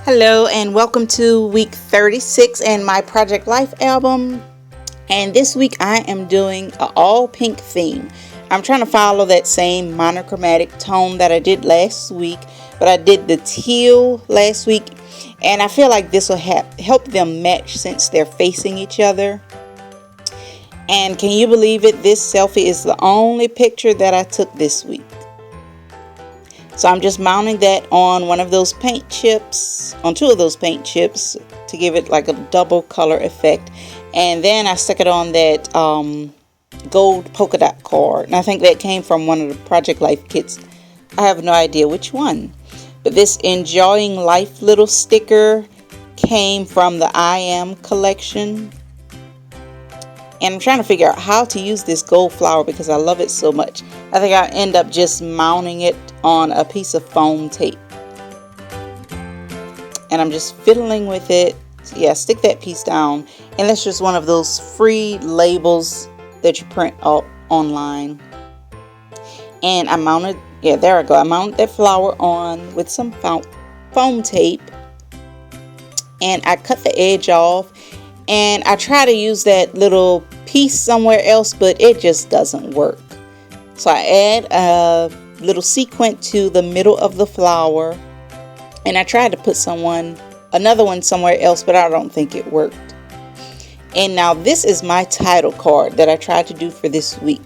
Hello and welcome to week 36 and my Project Life album. And this week I am doing an all pink theme. I'm trying to follow that same monochromatic tone that I did last week, but I did the teal last week, and I feel like this will help them match since they're facing each other. And can you believe it? This selfie is the only picture that I took this week. So I'm just mounting that on one of those paint chips, on two of those paint chips to give it like a double color effect. And then I stuck it on that gold polka dot card. And I think that came from one of the Project Life kits. I have no idea which one. But this Enjoying Life little sticker came from the I Am collection. And I'm trying to figure out how to use this gold flower because I love it so much. I think I end up just mounting it on a piece of foam tape. And I'm just fiddling with it. So yeah, stick that piece down. And that's just one of those free labels that you print out online. And I mounted, yeah, there I go. I mounted that flower on with some foam tape. And I cut the edge off. And I try to use that little piece somewhere else, but it just doesn't work. So I add a little sequin to the middle of the flower. And I tried to put another one somewhere else, but I don't think it worked. And now this is my title card that I tried to do for this week.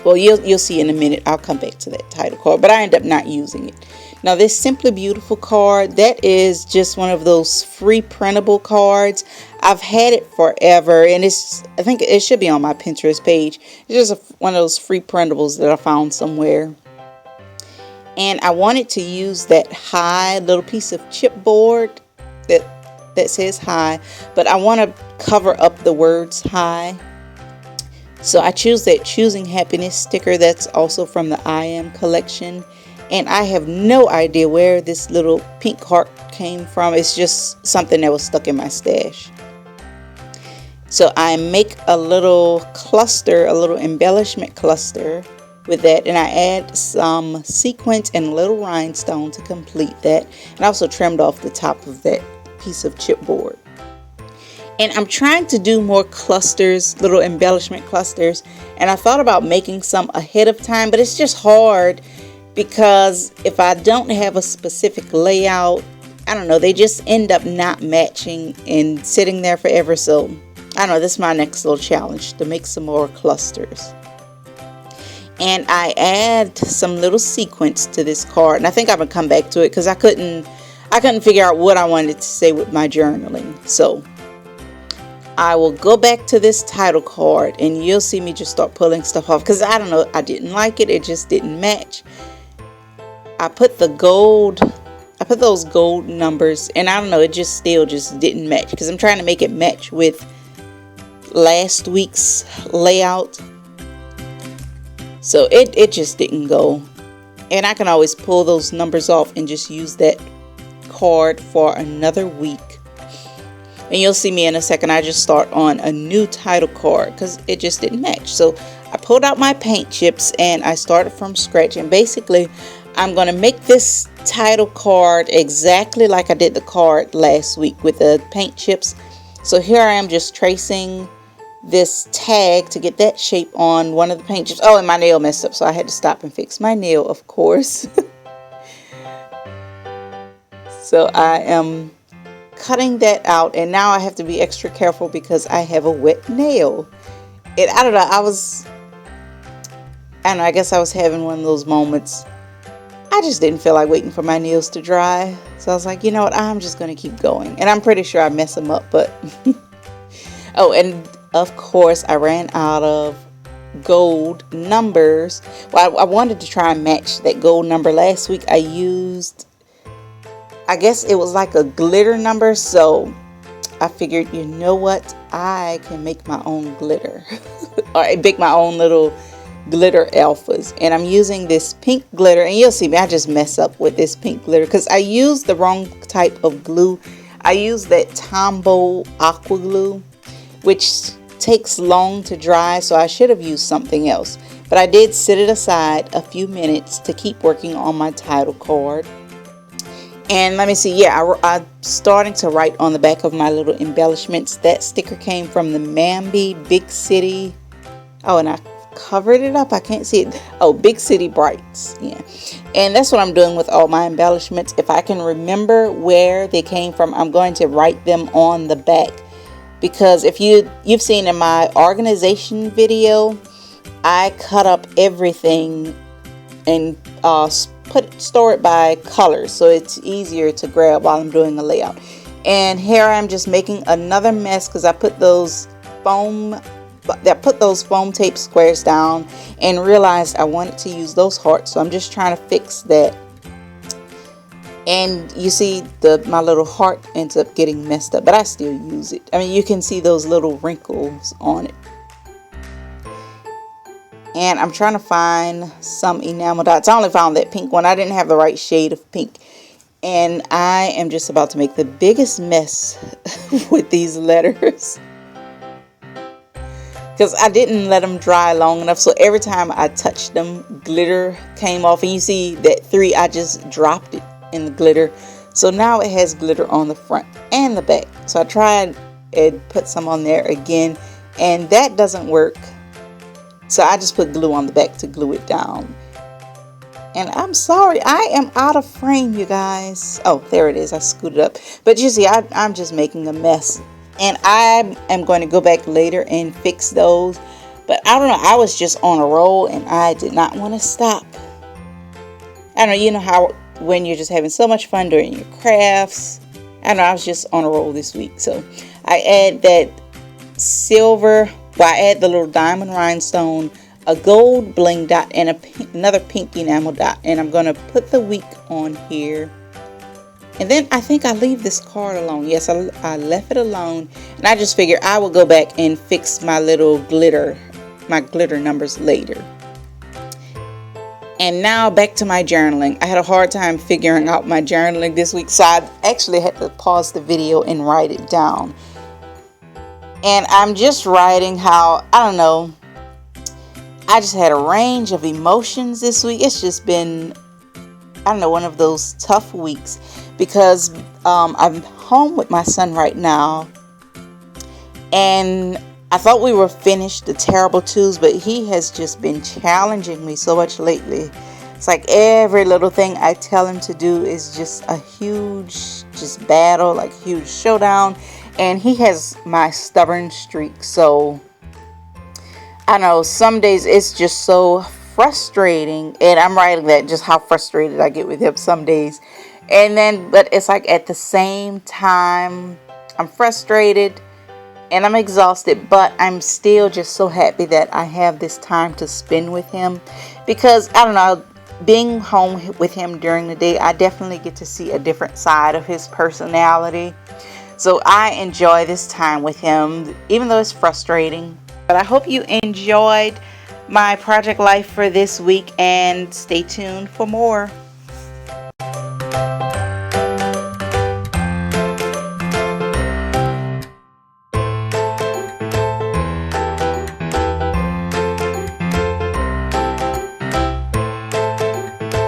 Well, you'll see in a minute. I'll come back to that title card, but I end up not using it. Now this Simply Beautiful card, that is just one of those free printable cards. I've had it forever, and I think it should be on my Pinterest page. It's just one of those free printables that I found somewhere. And I wanted to use that high little piece of chipboard that says hi, but I want to cover up the words hi. So I choose that Choosing Happiness sticker that's also from the I Am collection. And I have no idea where this little pink heart came from. It's just something that was stuck in my stash. So I make a little cluster, a little embellishment cluster with that. And I add some sequins and a little rhinestone to complete that. And I also trimmed off the top of that piece of chipboard. And I'm trying to do more clusters, little embellishment clusters. And I thought about making some ahead of time, but it's just hard. Because if I don't have a specific layout, I don't know, they just end up not matching and sitting there forever. So, I don't know, this is my next little challenge, to make some more clusters. And I add some little sequins to this card. And I think I'm going to come back to it because I couldn't figure out what I wanted to say with my journaling. So, I will go back to this title card and you'll see me just start pulling stuff off. Because I don't know, I didn't like it. It just didn't match. I put those gold numbers, and I don't know, it just didn't match because I'm trying to make it match with last week's layout. So it just didn't go. And I can always pull those numbers off and just use that card for another week. And you'll see me in a second. I just start on a new title card because it just didn't match. So I pulled out my paint chips and I started from scratch. And basically, I'm going to make this title card exactly like I did the card last week with the paint chips. So here I am just tracing this tag to get that shape on one of the paint chips. Oh, and my nail messed up, so I had to stop and fix my nail, of course. So I am cutting that out, and now I have to be extra careful because I have a wet nail. And I don't know, I guess I was having one of those moments. I just didn't feel like waiting for my nails to dry. So I was like, you know what, I'm just going to keep going. And I'm pretty sure I mess them up, but... Oh, and of course, I ran out of gold numbers. Well, I wanted to try and match that gold number. Last week I used, I guess it was like a glitter number. So I figured, you know what, I can make my own glitter. Or make my own little glitter alphas, and I'm using this pink glitter, and you'll see me, I just mess up with this pink glitter because I used the wrong type of glue. I used that Tombow aqua glue, which takes long to dry, so I should have used something else, but I did set it aside a few minutes to keep working on my title card. And let me see, yeah, I'm starting to write on the back of my little embellishments. That sticker came from the Mambi Big City. Oh, and I covered it up. I can't see it. Oh, Big City Brights. Yeah. And that's what I'm doing with all my embellishments. If I can remember where they came from, I'm going to write them on the back. Because if you've seen in my organization video, I cut up everything and store it by colors, so it's easier to grab while I'm doing the layout. And here I'm just making another mess because I put those foam tape squares down and realized I wanted to use those hearts, so I'm just trying to fix that. And you see my little heart ends up getting messed up, but I still use it. I mean, you can see those little wrinkles on it. And I'm trying to find some enamel dots. I only found that pink one. I didn't have the right shade of pink. And I am just about to make the biggest mess with these letters. Because I didn't let them dry long enough. So every time I touched them, glitter came off. And you see that 3, I just dropped it in the glitter. So now it has glitter on the front and the back. So I tried and put some on there again. And that doesn't work. So I just put glue on the back to glue it down. And I'm sorry, I am out of frame, you guys. Oh, there it is. I scooted up. But you see, I'm just making a mess. And I am going to go back later and fix those. But I don't know, I was just on a roll and I did not want to stop. I don't know, you know how when you're just having so much fun doing your crafts. I don't know, I was just on a roll this week. So I add that silver. Well, I add the little diamond rhinestone, a gold bling dot, and another pink enamel dot. And I'm going to put the week on here. And then I think I leave this card alone. Yes, I left it alone. And I just figured I will go back and fix my little glitter numbers later. And now back to my journaling. I had a hard time figuring out my journaling this week. So I actually had to pause the video and write it down. And I'm just writing how, I don't know, I just had a range of emotions this week. It's just been, I don't know, one of those tough weeks because I'm home with my son right now. And I thought we were finished the Terrible Twos, but he has just been challenging me so much lately. It's like every little thing I tell him to do is just a huge battle, like huge showdown. And he has my stubborn streak. So, I know some days it's just so frustrating. And I'm writing that just how frustrated I get with him some days. And then, but it's like at the same time, I'm frustrated and I'm exhausted. But I'm still just so happy that I have this time to spend with him. Because, I don't know, being home with him during the day, I definitely get to see a different side of his personality. So I enjoy this time with him, even though it's frustrating. But I hope you enjoyed my project life for this week and stay tuned for more.